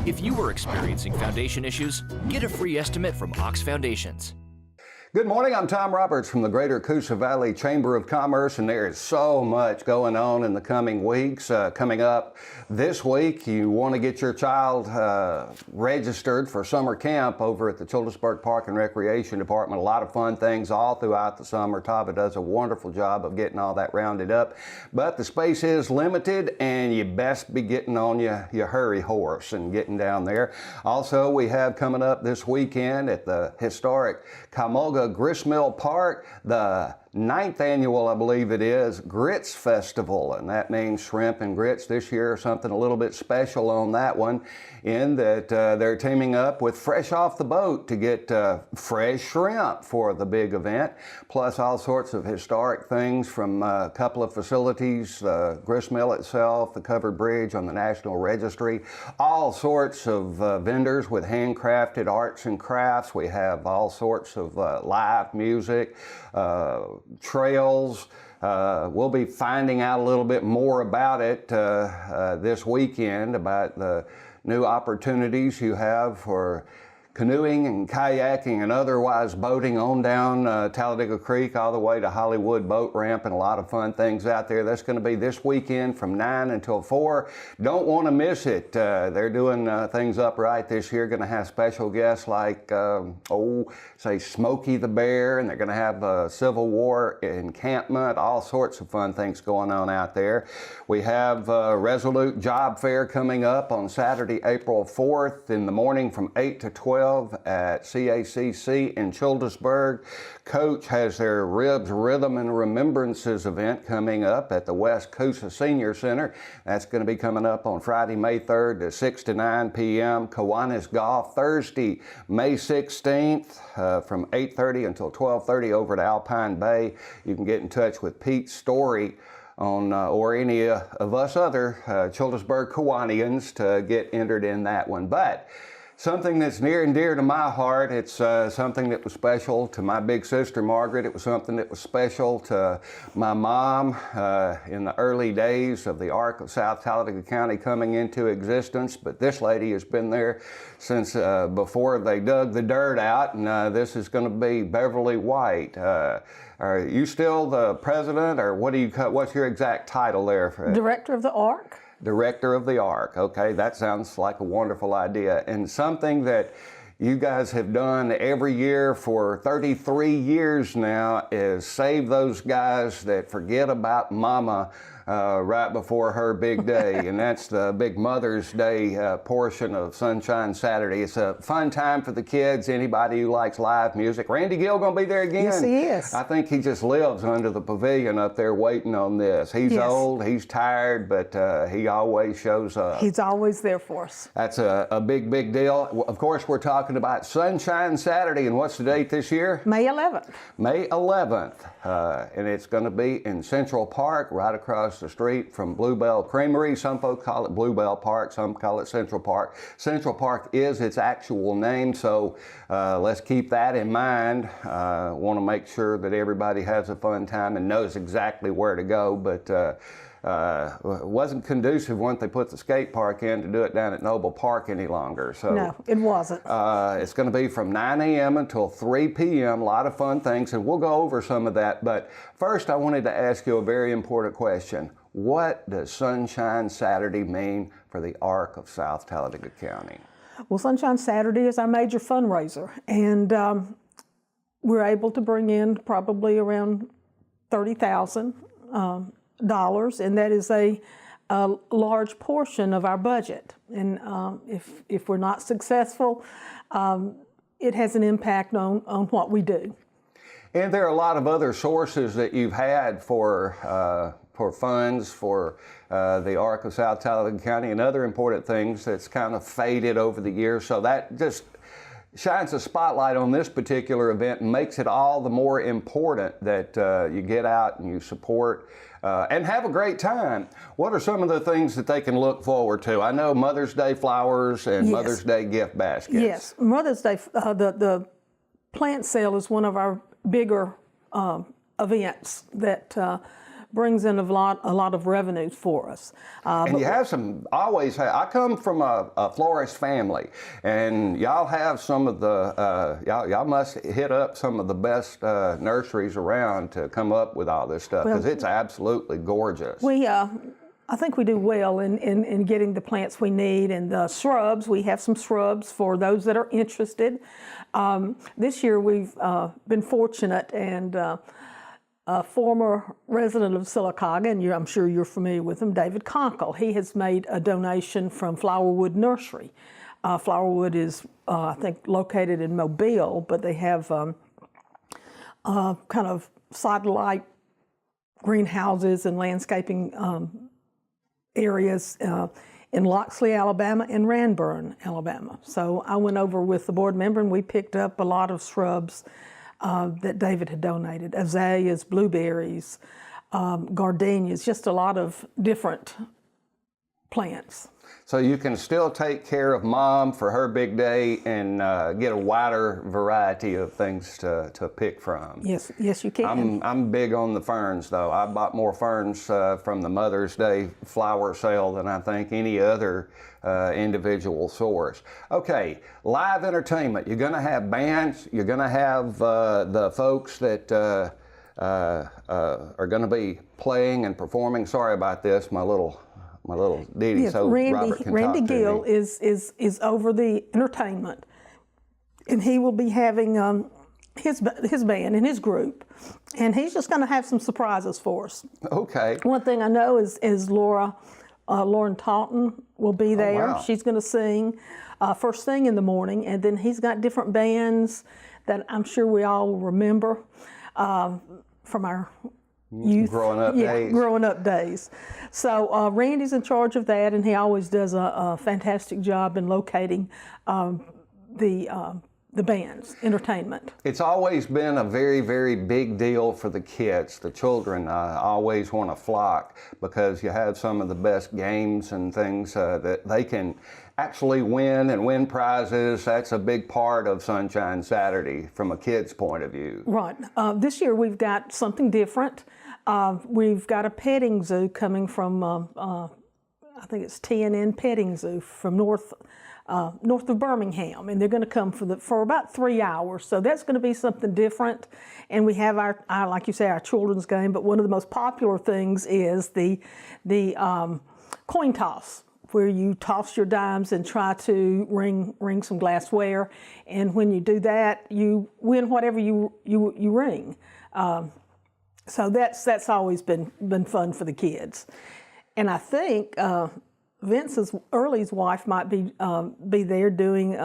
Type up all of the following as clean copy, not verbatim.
If you are experiencing foundation issues, get a free estimate from Ox Foundations. Good morning, I'm Tom Roberts from the Greater Coosa Valley Chamber of Commerce, and there is so much going on in the coming weeks. Coming up this week, you want to get your child registered for summer camp over at the Childersburg Park and Recreation Department. A lot of fun things all throughout the summer. Tava does a wonderful job of getting all that rounded up, but the space is limited, and you best be getting on your hurry horse and getting down there. Also, we have coming up this weekend at the historic Caumoga Gristmill Park, the 9th annual, I believe it is, Grits Festival, and that means shrimp and grits this year, something a little bit special on that one, in that they're teaming up with Fresh Off the Boat to get fresh shrimp for the big event, plus all sorts of historic things from a couple of facilities, the gristmill itself, the covered bridge on the National Registry, all sorts of vendors with handcrafted arts and crafts. We have all sorts of live music, trails. We'll be finding out a little bit more about it this weekend, about the new opportunities you have for canoeing and kayaking and otherwise boating on down Talladega Creek all the way to Hollywood Boat Ramp, and a lot of fun things out there. That's going to be this weekend from 9 until 4. Don't want to miss it. They're doing things up right this year. Going to have special guests like, say Smokey the Bear, and they're going to have a Civil War encampment, all sorts of fun things going on out there. We have Resolute Job Fair coming up on Saturday, April 4th in the morning from 8 to 12. At CACC in Childersburg. Coach has their Ribs, Rhythm, and Remembrances event coming up at the West Coosa Senior Center. That's going to be coming up on Friday, May 3rd to 6 to 9 p.m. Kiwanis Golf Thursday, May 16th from 8:30 until 12:30 over at Alpine Bay. You can get in touch with Pete Story on or any of us other Childersburg Kiwanians to get entered in that one. But something that's near and dear to my heart. It's something that was special to my big sister, Margaret. It was something that was special to my mom in the early days of the Arc of South Talladega County coming into existence. But this lady has been there since before they dug the dirt out, and this is going to be Beverly White. Are you still the president, or what's your exact title there? Director of the Arc. Director of the Arc. Okay, that sounds like a wonderful idea, and something that you guys have done every year for 33 years now is save those guys that forget about Mama right before her big day, and that's the big Mother's Day portion of Sunshine Saturday. It's a fun time for the kids, anybody who likes live music. Randy Gill gonna be there again? Yes, he is. I think he just lives under the pavilion up there waiting on this. He's old, he's tired, but he always shows up. He's always there for us. That's a big, big deal. Of course, we're talking about Sunshine Saturday, and what's the date this year? May 11th. May 11th, and it's going to be in Central Park, right across the street from Bluebell Creamery. Some folks call it Bluebell Park, some call it Central Park. Central Park is its actual name, so let's keep that in mind. Want to make sure that everybody has a fun time and knows exactly where to go, but it wasn't conducive once they put the skate park in to do it down at Noble Park any longer. So no, it wasn't. It's going to be from 9 a.m. until 3 p.m. A lot of fun things, and we'll go over some of that. But first, I wanted to ask you a very important question. What does Sunshine Saturday mean for the Arc of South Talladega County? Well, Sunshine Saturday is our major fundraiser, and we're able to bring in probably around $30,000. And that is a large portion of our budget. And if we're not successful, it has an impact on what we do. And there are a lot of other sources that you've had for funds for the Arc of South Talladega County and other important things that's kind of faded over the years. So that just shines a spotlight on this particular event and makes it all the more important that you get out and you support and have a great time. What are some of the things that they can look forward to? I know Mother's Day flowers and Mother's Day gift baskets. Yes, Mother's Day, the plant sale is one of our bigger events that brings in a lot of revenue for us. And you have some, always have, I come from a florist family, and y'all have some of the, y'all must hit up some of the best nurseries around to come up with all this stuff, because it's absolutely gorgeous. I think we do well in getting the plants we need, and the shrubs. We have some shrubs for those that are interested. This year we've been fortunate, and a former resident of Sylacauga, and I'm sure you're familiar with him, David Conkle, he has made a donation from Flowerwood Nursery. Flowerwood is, I think, located in Mobile, but they have kind of satellite greenhouses and landscaping areas in Loxley, Alabama, and Ranburn, Alabama. So I went over with the board member, and we picked up a lot of shrubs that David had donated: azaleas, blueberries, gardenias, just a lot of different plants. So you can still take care of Mom for her big day and get a wider variety of things to pick from. Yes, you can. I'm big on the ferns, though. I bought more ferns from the Mother's Day flower sale than I think any other individual source. Okay, live entertainment. You're going to have bands. You're going to have the folks that are going to be playing and performing. Sorry about this, my little ditty. Yes, so Randy Gill is over the entertainment, and he will be having his band and his group, and he's just going to have some surprises for us. Okay. One thing I know is Lauren Taunton will be there. Oh, wow. She's going to sing first thing in the morning, and then he's got different bands that I'm sure we all will remember from our youth. Growing up days. So Randy's in charge of that, and he always does a fantastic job in locating the band's entertainment. It's always been a very, very big deal for the kids. The children always want to flock because you have some of the best games and things that they can actually win prizes. That's a big part of Sunshine Saturday from a kid's point of view. Right. This year we've got something different. We've got a petting zoo coming from, I think it's TNN Petting Zoo from north of Birmingham, and they're going to come for about 3 hours. So that's going to be something different. And we have our like you say, our children's game. But one of the most popular things is the coin toss, where you toss your dimes and try to ring some glassware. And when you do that, you win whatever you ring. So that's always been fun for the kids. And I think Vince's Early's wife might be there doing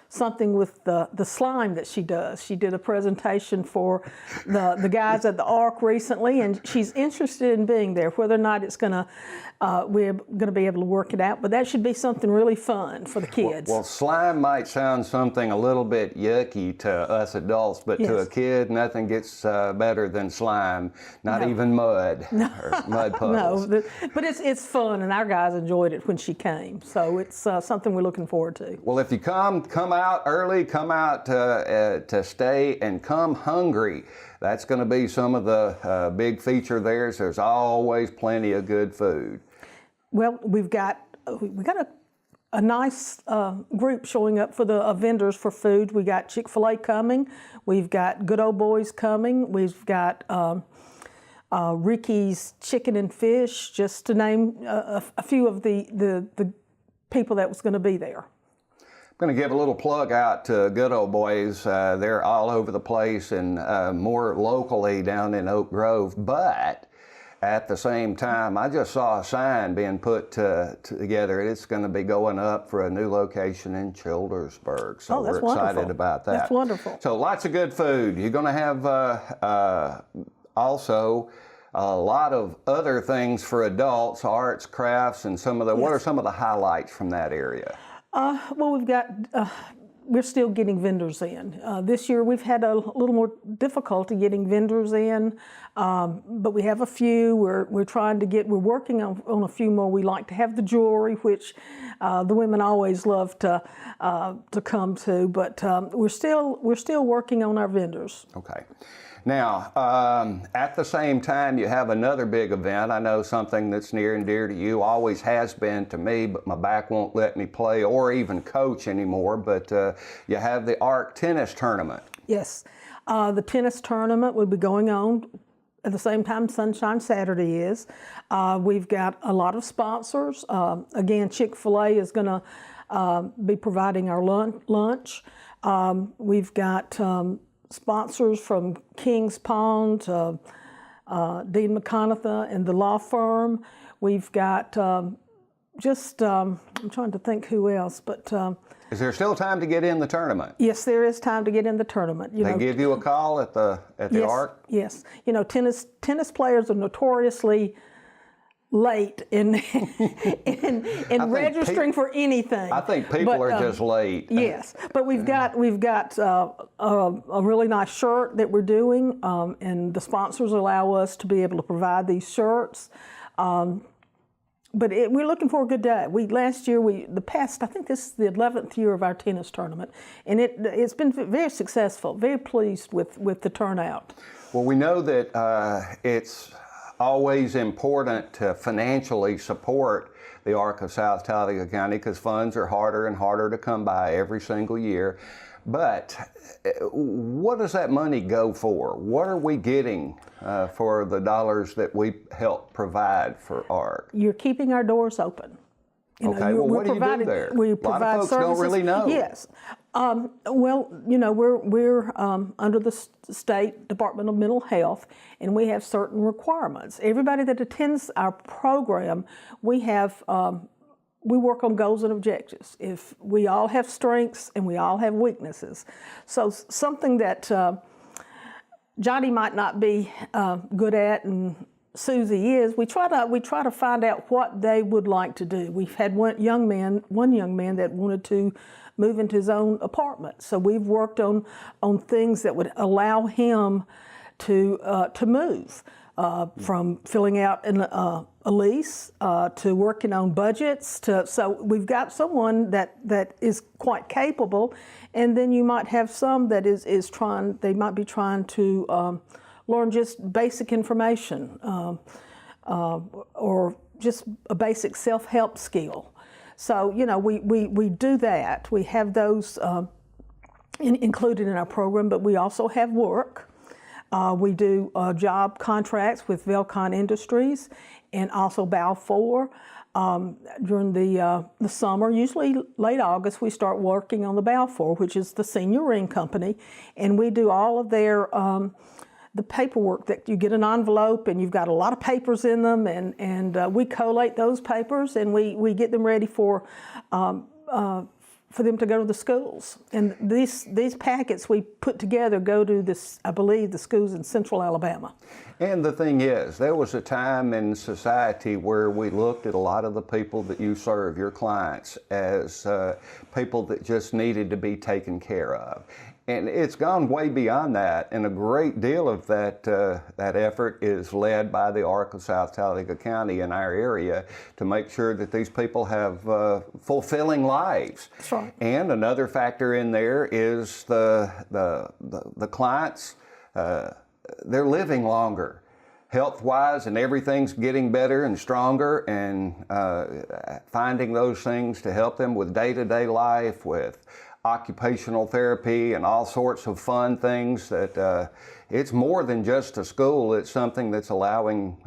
something with the slime that she does. She did a presentation for the guys at the Ark recently, and she's interested in being there. Whether or not it's we're going to be able to work it out, but that should be something really fun for the kids. Well, slime might sound something a little bit yucky to us adults, but to a kid, nothing gets better than slime. Not even mud or mud puddles. No, but it's fun, and our guys enjoyed it when she came. So it's something we're looking forward to. Well, if you come out early, come out to stay, and come hungry. That's going to be some of the big feature there. There's always plenty of good food. Well, we got a nice group showing up for the vendors for food. We got Chick-fil-A coming. We've got Good Old Boys coming. We've got Ricky's Chicken and Fish, just to name a few of the people that was going to be there. I'm going to give a little plug out to Good Old Boys. They're all over the place, and more locally down in Oak Grove. But at the same time, I just saw a sign being put together. It's going to be going up for a new location in Childersburg. So we're excited about that. That's wonderful. So lots of good food. You're going to have also a lot of other things for adults, arts, crafts, and some of the. What are some of the highlights from that area? Well, we've got we're still getting vendors in. This year we've had a little more difficulty getting vendors in, but we have a few. We're working on a few more. We like to have the jewelry, which the women always love to come to, but we're still working on our vendors. Okay. Now, at the same time, you have another big event. I know something that's near and dear to you, always has been to me, but my back won't let me play or even coach anymore, but you have the ARC tennis tournament. Yes. The tennis tournament will be going on at the same time Sunshine Saturday is. We've got a lot of sponsors. Again, Chick-fil-A is going to be providing our lunch. We've got sponsors from Kings Pond, Dean McConaughey and the law firm. We've got I'm trying to think who else, but is there still time to get in the tournament? Yes, there is time to get in the tournament. They give you a call at the yes, ARC? Yes. You know, tennis players are notoriously late in registering for anything. I think people are just late. Yes, but we've got a really nice shirt that we're doing, and the sponsors allow us to be able to provide these shirts. But we're looking for a good day. I think this is the 11th year of our tennis tournament, and it's been very successful. Very pleased with the turnout. Well, we know that it's always important to financially support the ARC of South Talladega County because funds are harder and harder to come by every single year. But what does that money go for? What are we getting for the dollars that we help provide for ARC? You're keeping our doors open. Okay, well, what do you do there? We A provide lot of folks services. don't really know. Yes. Well, you know, we're under the State Department of Mental Health, and we have certain requirements. Everybody that attends our program, we work on goals and objectives. If we all have strengths and we all have weaknesses, so something that Johnny might not be good at and Susie is, we try to find out what they would like to do. We've had one young man that wanted to move into his own apartment, so we've worked on things that would allow him to move, from filling out a lease to working on budgets. So we've got someone that is quite capable, and then you might have some that they might be trying to learn just basic information or just a basic self-help skill. So, you know, we do that. We have those included in our program, but we also have work. We do job contracts with Velcon Industries and also Balfour. During the summer, usually late August, we start working on the Balfour, which is the senior ring company, and we do all of their the paperwork. That you get an envelope and you've got a lot of papers in them, and we collate those papers and we get them ready for them to go to the schools. And these packets we put together go to I believe the schools in Central Alabama. And the thing is, there was a time in society where we looked at a lot of the people that you serve, your clients, as people that just needed to be taken care of. And it's gone way beyond that, and a great deal of that effort is led by the ARC of South Talladega County in our area to make sure that these people have fulfilling lives. That's right. And another factor in there is the clients, they're living longer, health-wise, and everything's getting better and stronger, and finding those things to help them with day-to-day life, with occupational therapy and all sorts of fun things. That it's more than just a school. It's something that's allowing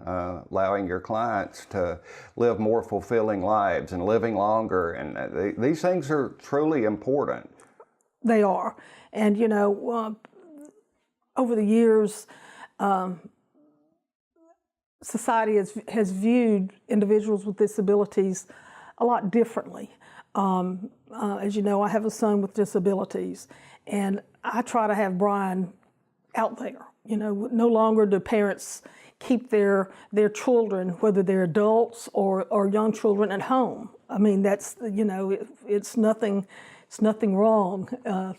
your clients to live more fulfilling lives and living longer, and these things are truly important. They are. And you know, over the years, society has viewed individuals with disabilities a lot differently. As you know, I have a son with disabilities, and I try to have Brian out there. You know, no longer do parents keep their children, whether they're adults or young children, at home. I mean, that's, you know, it's nothing it's nothing wrong.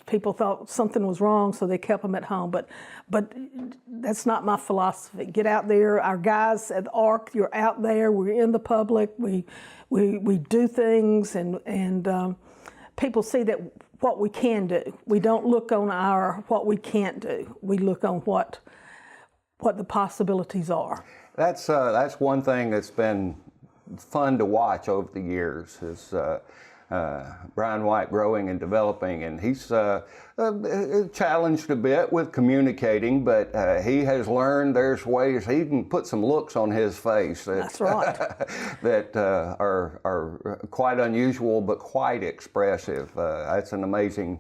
People thought something was wrong, so they kept them at home. But that's not my philosophy. Get out there. Our guys at the ARC, you're out there. We're in the public. We do things, and people see that what we can do. We don't look on what we can't do. We look on what the possibilities are. That's one thing that's been fun to watch over the years is Brian White growing and developing, and he's challenged a bit with communicating, but he has learned there's ways he can put some looks on his face that's right. that are quite unusual but quite expressive. That's an amazing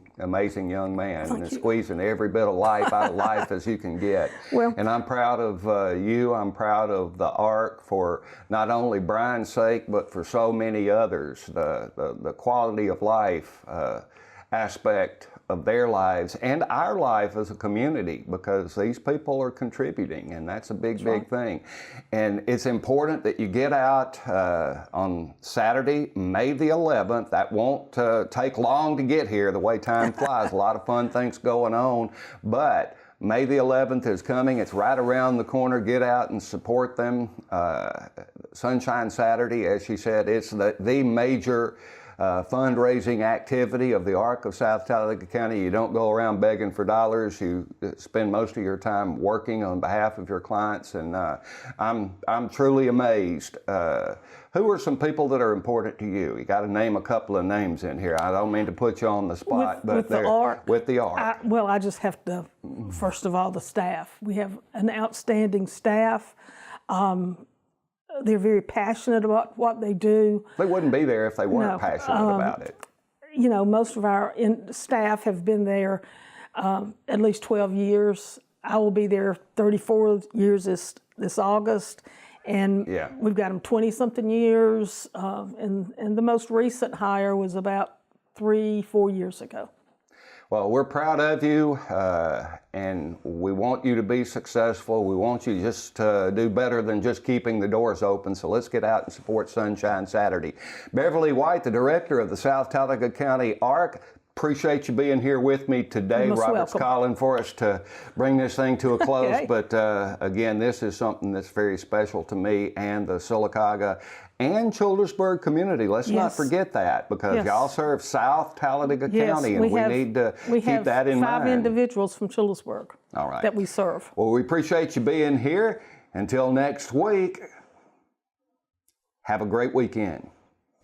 young man, and squeezing every bit of life out of life as you can get. Well, and I'm proud of you. I'm proud of the ARC for not only Brian's sake, but for so many others. The quality of life aspect of their lives and our life as a community, because these people are contributing, and that's a big thing. And it's important that you get out on Saturday, May the 11th. That won't take long to get here, the way time flies. A lot of fun things going on, but May the 11th is coming. It's right around the corner. Get out and support them. Sunshine Saturday, as she said, it's the major fundraising activity of the ARC of South Talladega County. You don't go around begging for dollars. You spend most of your time working on behalf of your clients, and I'm truly amazed. Who are some people that are important to you? You got to name a couple of names in here. I don't mean to put you on the spot, but with the ARC, with the ARC. Well, I just have to, first of all, the staff. We have an outstanding staff. They're very passionate about what they do. They wouldn't be there if they weren't passionate about it. You know, most of our staff have been there at least 12 years. I will be there 34 years this August. And we've got them 20-something years. And the most recent hire was about 3-4 years ago. Well, we're proud of you, and we want you to be successful. We want you just to do better than just keeping the doors open. So let's get out and support Sunshine Saturday. Beverly White, the director of the South Talladega County ARC, appreciate you being here with me today. Robert's calling for us to bring this thing to a close, okay. But again, this is something that's very special to me and the Sylacauga and Childersburg community. Let's not forget that, because y'all serve South Talladega County, and we need to keep that in mind. 5 individuals from Childersburg that we serve. Well, we appreciate you being here. Until next week, have a great weekend.